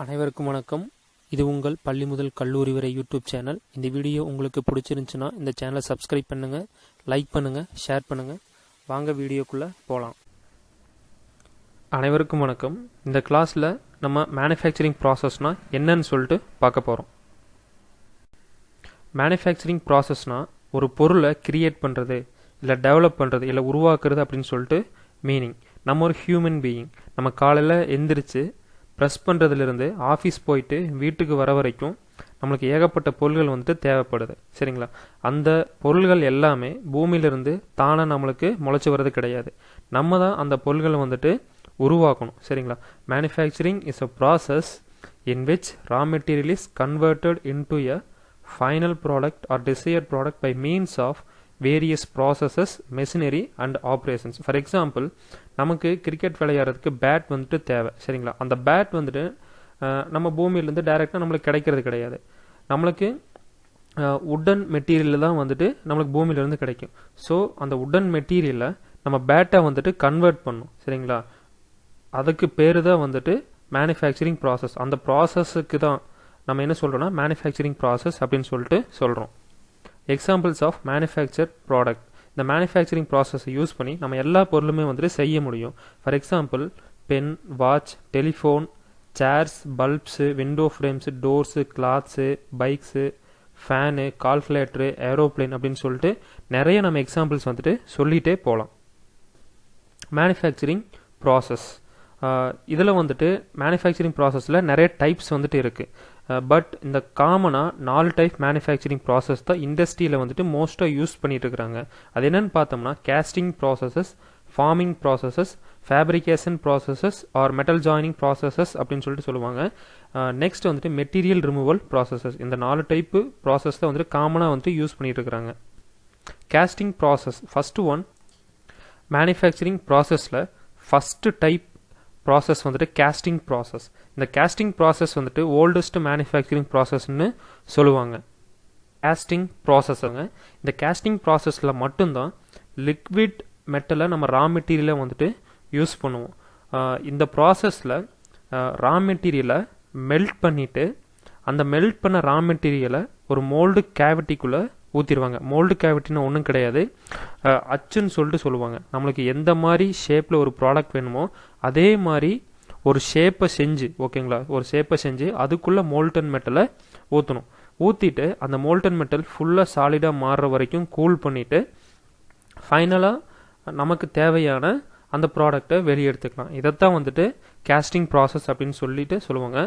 அனைவருக்கும் வணக்கம். இது உங்கள் பள்ளி முதல் கல்லூரி வரை யூடியூப் சேனல். இந்த வீடியோ உங்களுக்கு பிடிச்சிருந்துச்சுன்னா இந்த சேனலை சப்ஸ்கிரைப் பண்ணுங்கள், லைக் பண்ணுங்கள், ஷேர் பண்ணுங்கள். வாங்க வீடியோக்குள்ளே போகலாம். அனைவருக்கும் வணக்கம். இந்த கிளாஸில் நம்ம மேனுஃபேக்சரிங் ப்ராசஸ்னால் என்னன்னு சொல்லிட்டு பார்க்க போகிறோம். மேனுஃபேக்சரிங் ப்ராசஸ்னால் ஒரு பொருளை கிரியேட் பண்ணுறது, இல்லை டெவலப் பண்ணுறது, இல்லை உருவாக்குறது அப்படின்னு சொல்லிட்டு மீனிங். நம்ம ஒரு ஹியூமன் பீயிங். நம்ம காலையில் எந்திரிச்சு ப்ரெஸ் பண்ணுறதுலேருந்து ஆஃபீஸ் போயிட்டு வீட்டுக்கு வர வரைக்கும் நம்மளுக்கு ஏகப்பட்ட பொருள்கள் வந்துட்டு தேவைப்படுது, சரிங்களா? அந்த பொருள்கள் எல்லாமே பூமியிலிருந்து தானாக நம்மளுக்கு முளைச்சி வர்றது கிடையாது. நம்ம தான் அந்த பொருள்களை வந்துட்டு உருவாக்கணும், சரிங்களா? Manufacturing is a process in which raw material is converted into a final product or desired product by means of various processes, machinery and operations. For example, நமக்கு கிரிக்கெட் விளையாடுறதுக்கு பேட் வந்துட்டு தேவை, சரிங்களா? அந்த பேட் வந்துட்டு நம்ம பூமியிலேருந்து டைரெக்டாக நம்மளுக்கு கிடைக்கிறது கிடையாது. நம்மளுக்கு உட்டன் மெட்டீரியலில் தான் வந்துட்டு நம்மளுக்கு பூமியிலேருந்து கிடைக்கும். ஸோ அந்த உட்டன் மெட்டீரியலை நம்ம பேட்டை வந்துட்டு கன்வெர்ட் பண்ணணும், சரிங்களா? அதுக்கு பேர் தான் வந்துட்டு மேனுஃபேக்சரிங் ப்ராசஸ். அந்த ப்ராசஸுக்கு தான் நம்ம என்ன சொல்கிறோன்னா மேனுஃபேக்சரிங் ப்ராசஸ் அப்படின்னு சொல்லிட்டு சொல்கிறோம். Examples of manufacture product. இந்த மேனுஃபேக்சரிங் ப்ராசஸை யூஸ் பண்ணி நம்ம எல்லா பொருளுமே வந்துட்டு செய்ய முடியும். For example, pen, watch, telephone, chairs, bulbs, window frames, doors, clothes, bikes, fan, calculator, aeroplane அப்படின்னு சொல்லிட்டு நிறைய நம்ம எக்ஸாம்பிள்ஸ் வந்துட்டு சொல்லிகிட்டே போகலாம். மேனுஃபேக்சரிங் ப்ராசஸ் இதில் வந்துட்டு மேனுஃபேக்சரிங் ப்ராசஸில் நிறைய டைப்ஸ் வந்துட்டு இருக்குது. பட் இந்த காமனாக 4 டைப் மேனுஃபேக்சரிங் ப்ராசஸ் தான் இண்டஸ்ட்ரியில் வந்துட்டு மோஸ்ட்டாக யூஸ் பண்ணிட்டு இருக்கிறாங்க. அது என்னன்னு பார்த்தோம்னா casting processes, forming processes, fabrication processes or metal joining processes அப்படின்னு சொல்லிட்டு சொல்லுவாங்க. நெக்ஸ்ட் வந்துட்டு மெட்டீரியல் ரிமூவல் ப்ராசஸஸ். இந்த 4 டைப்பு ப்ராசஸ் தான் வந்துட்டு காமனாக வந்துட்டு யூஸ் பண்ணிட்டு இருக்கிறாங்க. Casting process first one. Manufacturing ப்ராசஸில் ஃபஸ்ட்டு டைப் ப்ராசஸ் வந்துட்டு கேஸ்டிங் ப்ராசஸ். இந்த கேஸ்டிங் ப்ராசஸ் வந்துட்டு ஓல்டஸ்ட் மேனுஃபேக்சரிங் ப்ராசஸ்ன்னு சொல்லுவாங்க. கேஸ்டிங் ப்ராசஸ்ங்க. இந்த கேஸ்டிங் ப்ராசஸில் மட்டும்தான் லிக்விட் மெட்டலை நம்ம ரா மெட்டீரியலை வந்துட்டு யூஸ் பண்ணுவோம். இந்த ப்ராசஸில் ரா மெட்டீரியலை மெல்ட் பண்ணிவிட்டு அந்த மெல்ட் பண்ண ரா மெட்டீரியலை ஒரு மோல்டு கேவிட்டிக்குள்ளே ஊற்றிடுவாங்க. மோல்டு கேவிட்டின்னு ஒன்றும் கிடையாது, அச்சுன்னு சொல்லிட்டு சொல்லுவாங்க. நம்மளுக்கு எந்த மாதிரி ஷேப்பில் ஒரு ப்ராடக்ட் வேணுமோ அதே மாதிரி ஒரு ஷேப்பை செஞ்சு, ஓகேங்களா, ஒரு ஷேப்பை செஞ்சு அதுக்குள்ளே மோல்டன் மெட்டலை ஊற்றணும். ஊற்றிட்டு அந்த மோல்டன் மெட்டல் ஃபுல்லாக சாலிடாக மாறுற வரைக்கும் கூல் பண்ணிவிட்டு ஃபைனலாக நமக்கு தேவையான அந்த ப்ராடக்டை வெளியே எடுத்துக்கலாம். இதைத்தான் வந்துட்டு கேஸ்டிங் ப்ராசஸ் அப்படின்னு சொல்லிட்டு சொல்லுவாங்க.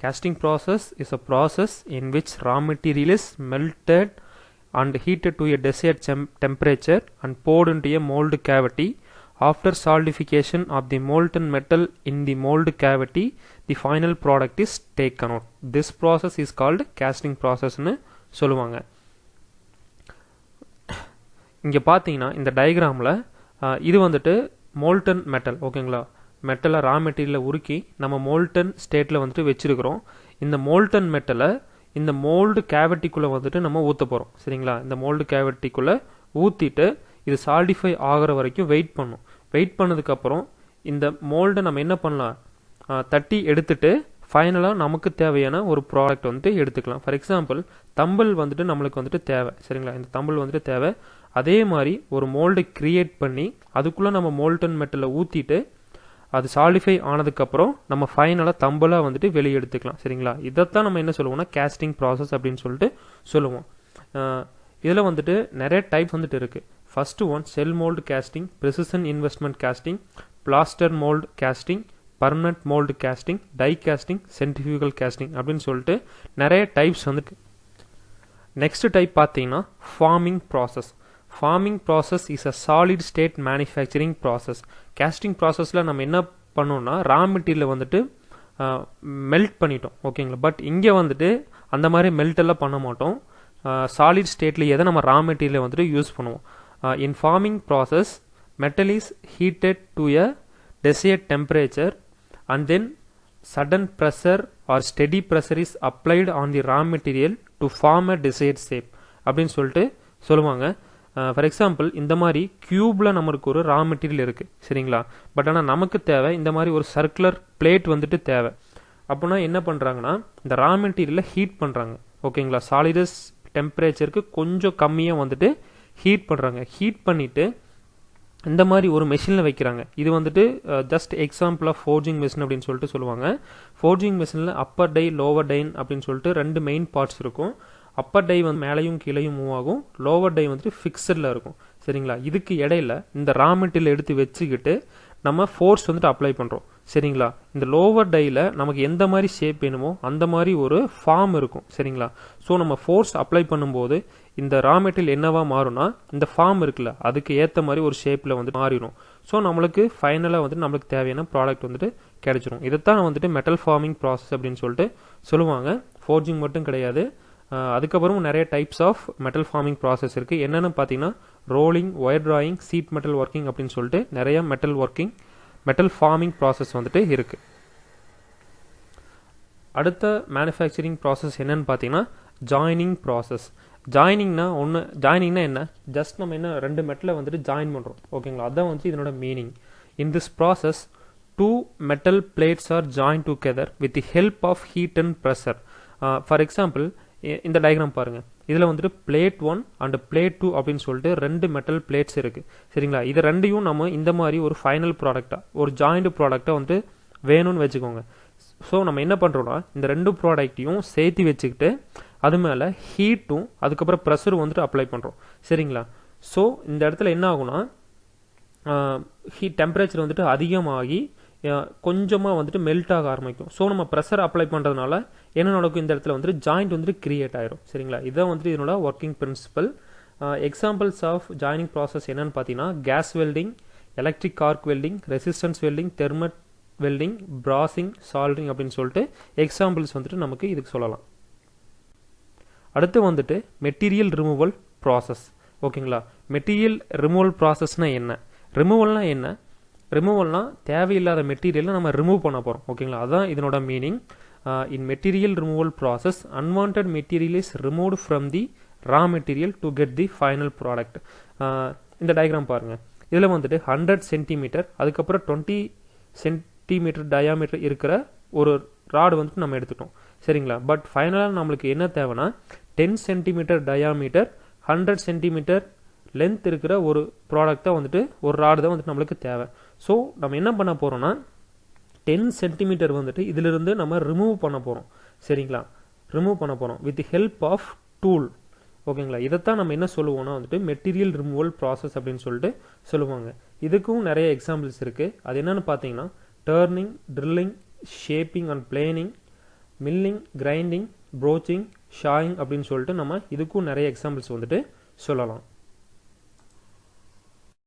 Casting process is a process in which raw material is melted and heated to a desired temperature and poured into a mold cavity. After solidification of the molten metal in the mold cavity, the final product is taken out. This process is called casting process னு சொல்லுவாங்க. இங்கே பார்த்தீங்கன்னா இந்த டயக்ராமில் இது வந்துட்டு molten metal, ஓகேங்களா? மெட்டலை ரா மெட்டீரியலை உருக்கி நம்ம மோல்டன் ஸ்டேட்டில் வந்துட்டு வச்சுருக்கிறோம். இந்த மோல்டன் மெட்டலை இந்த மோல்டு கேவிட்டிக்குள்ளே வந்துட்டு நம்ம ஊற்ற போகிறோம், சரிங்களா? இந்த மோல்டு கேவிட்டிக்குள்ளே ஊற்றிட்டு இது சாலிடிஃபை ஆகிற வரைக்கும் வெயிட் பண்ணும். வெயிட் பண்ணதுக்கப்புறம் இந்த மோல்டை நம்ம என்ன பண்ணலாம், தட்டி எடுத்துட்டு ஃபைனலாக நமக்கு தேவையான ஒரு ப்ராடக்ட் வந்துட்டு எடுத்துக்கலாம். ஃபார் எக்ஸாம்பிள், தம்பிள் வந்துட்டு நம்மளுக்கு வந்துட்டு தேவை, சரிங்களா? இந்த தம்பிள் வந்துட்டு தேவை. அதே மாதிரி ஒரு மோல்டை கிரியேட் பண்ணி அதுக்குள்ளே நம்ம மோல்டன் மெட்டலை ஊற்றிட்டு அது சாலிடிஃபை ஆனதுக்கப்புறம் நம்ம ஃபைனலாக தம்பலாக வந்துட்டு வெளியே எடுத்துக்கலாம், சரிங்களா? இதைத்தான் நம்ம என்ன சொல்லுவோம்னா கேஸ்டிங் ப்ராசஸ் அப்படின்னு சொல்லிட்டு சொல்லுவோம். இதில் வந்துட்டு நிறைய டைப் வந்துட்டு இருக்குது. First one shell mould casting, precision investment casting, plaster mould casting, permanent mould casting, die casting, centrifugal casting அப்படின்னு சொல்லிட்டு நிறைய டைப்ஸ் வந்துட்டு. நெக்ஸ்ட் டைப் பார்த்தீங்கன்னா forming process. Forming process is a solid state manufacturing process. Casting ப்ராசஸில் நம்ம என்ன பண்ணோம்னா ரா மெட்டீரியலை வந்துட்டு மெல்ட் பண்ணிட்டோம், ஓகேங்களா? பட் இங்கே வந்துட்டு அந்த மாதிரி மெல்ட் எல்லாம் பண்ண மாட்டோம். சாலிட் ஸ்டேட்லேயே தான் நம்ம ரா மெட்டீரியலை வந்துட்டு யூஸ் பண்ணுவோம். In forming process metal is heated to a desired temperature and then sudden pressure or steady pressure is applied on the raw material to form a desired shape அப்படின்னு சொல்லிட்டு சொல்லுவாங்க. ஃபார் எக்ஸாம்பிள், இந்த மாதிரி கியூப்ல நமக்கு ஒரு raw material இருக்குது, சரிங்களா? But ஆனால் நமக்கு தேவை இந்த மாதிரி ஒரு சர்க்குலர் பிளேட் வந்துட்டு தேவை. அப்போனா என்ன பண்ணுறாங்கன்னா இந்த ரா மெட்டீரியலை ஹீட் பண்ணுறாங்க. ஓகேங்களா, சாலிடஸ் டெம்பரேச்சருக்கு கொஞ்சம் கம்மியாக வந்துட்டு ஹீட் பண்ணுறாங்க. ஹீட் பண்ணிவிட்டு இந்த மாதிரி ஒரு மெஷினில் வைக்கிறாங்க. இது வந்துட்டு just example of forging machine அப்படின்னு சொல்லிட்டு சொல்லுவாங்க. ஃபோர்ஜிங் மிஷினில் அப்பர் டை லோவர் டைன் அப்படின்னு சொல்லிட்டு 2 மெயின் பார்ட்ஸ் இருக்கும். அப்பர் டை வந்து மேலேயும் கீழேயும் மூவ் ஆகும், லோவர் டை வந்துட்டு ஃபிக்ஸடில் இருக்கும். சரிங்களா, இதுக்கு இடையில இந்த ரா மெட்டீரியல் எடுத்து வச்சுக்கிட்டு நம்ம ஃபோர்ஸ் வந்துட்டு அப்ளை பண்ணுறோம். சரிங்களா, இந்த லோவர் டையில் நமக்கு எந்த மாதிரி ஷேப் வேணுமோ அந்த மாதிரி ஒரு ஃபார்ம் இருக்கும். சரிங்களா, ஸோ நம்ம ஃபோர்ஸ் அப்ளை பண்ணும்போது இந்த ரா மெட்டீரியல் என்னவா மாறும்னா இந்த ஃபார்ம் இருக்குல்ல அதுக்கு ஏற்ற மாதிரி ஒரு ஷேப்பில் வந்து மாறிடும். ஸோ நம்மளுக்கு ஃபைனலாக வந்துட்டு நம்மளுக்கு தேவையான ப்ராடக்ட் வந்துட்டு கிடைச்சிரும். இதைத்தான் வந்துட்டு மெட்டல் ஃபார்மிங் ப்ராசஸ் அப்படின்னு சொல்லிட்டு சொல்லுவாங்க. ஃபோர்ஜிங் மட்டும் கிடையாது, அதுக்கப்புறம் நிறைய types of metal forming process இருக்குது. என்னென்னு பார்த்தீங்கன்னா rolling, wire drawing, sheet metal working அப்படின்னு சொல்லிட்டு நிறைய மெட்டல் ஃபார்மிங் ப்ராசஸ் வந்துட்டு இருக்குது. அடுத்த மேனுஃபேக்சரிங் ப்ராசஸ் என்னன்னு பார்த்தீங்கன்னா ஜாயினிங் ப்ராசஸ். ஜாயினிங்னா என்ன, ஜஸ்ட் நம்ம என்ன 2 மெட்டலை வந்துட்டு ஜாயின் பண்ணுறோம். ஓகேங்களா, அதான் வந்து இதனோட meaning. In this process 2 metal plates are joined together with the help of heat and pressure. For example இந்த டயக்ராம் பாருங்க. இதில் வந்துட்டு பிளேட் 1 அண்ட் பிளேட் 2 அப்படின்னு சொல்லிட்டு 2 மெட்டல் பிளேட்ஸ் இருக்கு. சரிங்களா, இது ரெண்டையும் நம்ம இந்த மாதிரி ஒரு ஃபைனல் ப்ராடக்டா ஒரு ஜாயிண்ட் ப்ராடக்டா வந்து வேணும்னு வச்சுக்கோங்க. ஸோ நம்ம என்ன பண்ணுறோம்னா இந்த 2 ப்ராடக்டையும் சேர்த்து வச்சுக்கிட்டு அது மேலே ஹீட்டும் அதுக்கப்புறம் ப்ரெஷரும் வந்துட்டு அப்ளை பண்ணுறோம். சரிங்களா, ஸோ இந்த இடத்துல என்ன ஆகும்னா ஹீட் டெம்பரேச்சர் வந்துட்டு அதிகமாகி கொஞ்சமாக வந்துட்டு மெல்ட் ஆக ஆரம்பிக்கும். ஸோ நம்ம ப்ரெஷர் அப்ளை பண்ணுறதுனால என்ன நடக்கும், இந்த இடத்துல வந்துட்டு ஜாயிண்ட் வந்துட்டு கிரியேட் ஆயிரும். சரிங்களா, இதான் வந்துட்டு இதனோட working principle. Examples of joining process என்னன்னு பார்த்தீங்கன்னா gas welding, electric arc welding, resistance welding, thermal welding, brazing, soldering அப்படின்னு சொல்லிட்டு எக்ஸாம்பிள்ஸ் வந்துட்டு நமக்கு இதுக்கு சொல்லலாம். அடுத்து வந்துட்டு மெட்டீரியல் ரிமூவல் ப்ராசஸ். ஓகேங்களா, மெட்டீரியல் ரிமூவல் ப்ராசஸ்னா என்ன, ரிமூவல்னா தேவையில்லாத மெட்டீரியலை நம்ம ரிமூவ் பண்ண போகிறோம். ஓகேங்களா, அதுதான் இதனோட meaning. In material removal process unwanted material is removed from the raw material to get the final product. இந்த டயக்ராம் பாருங்க. இதில் வந்துட்டு 100 சென்டிமீட்டர் அதுக்கப்புறம் 20 சென்டிமீட்டர் டயாமீட்டர் இருக்கிற ஒரு ராடு வந்துட்டு நம்ம எடுத்துட்டோம். சரிங்களா, பட் ஃபைனலாக நம்மளுக்கு என்ன தேவைன்னா 10 சென்டிமீட்டர் டயாமீட்டர் 100 சென்டிமீட்டர் லென்த் இருக்கிற ஒரு ப்ராடக்டாக வந்துட்டு ஒரு ராடு தான் வந்துட்டு நம்மளுக்கு தேவை. ஸோ நம்ம என்ன பண்ண போகிறோம்னா 10 சென்டிமீட்டர் வந்துட்டு இதிலிருந்து நம்ம ரிமூவ் பண்ண போகிறோம். சரிங்களா, ரிமூவ் பண்ண போகிறோம் வித் ஹெல்ப் ஆஃப் டூல். ஓகேங்களா, இதைத்தான் நம்ம என்ன சொல்லுவோம்னா வந்துட்டு மெட்டீரியல் ரிமூவல் ப்ராசஸ் அப்படின்னு சொல்லிட்டு சொல்லுவாங்க. இதுக்கும் நிறைய எக்ஸாம்பிள்ஸ் இருக்குது. அது என்னென்னு பார்த்தீங்கன்னா turning, drilling, shaping and planing, milling, grinding, broaching, sawing அப்படின்னு சொல்லிட்டு நம்ம இதுக்கும் நிறைய எக்ஸாம்பிள்ஸ் வந்துட்டு சொல்லலாம்.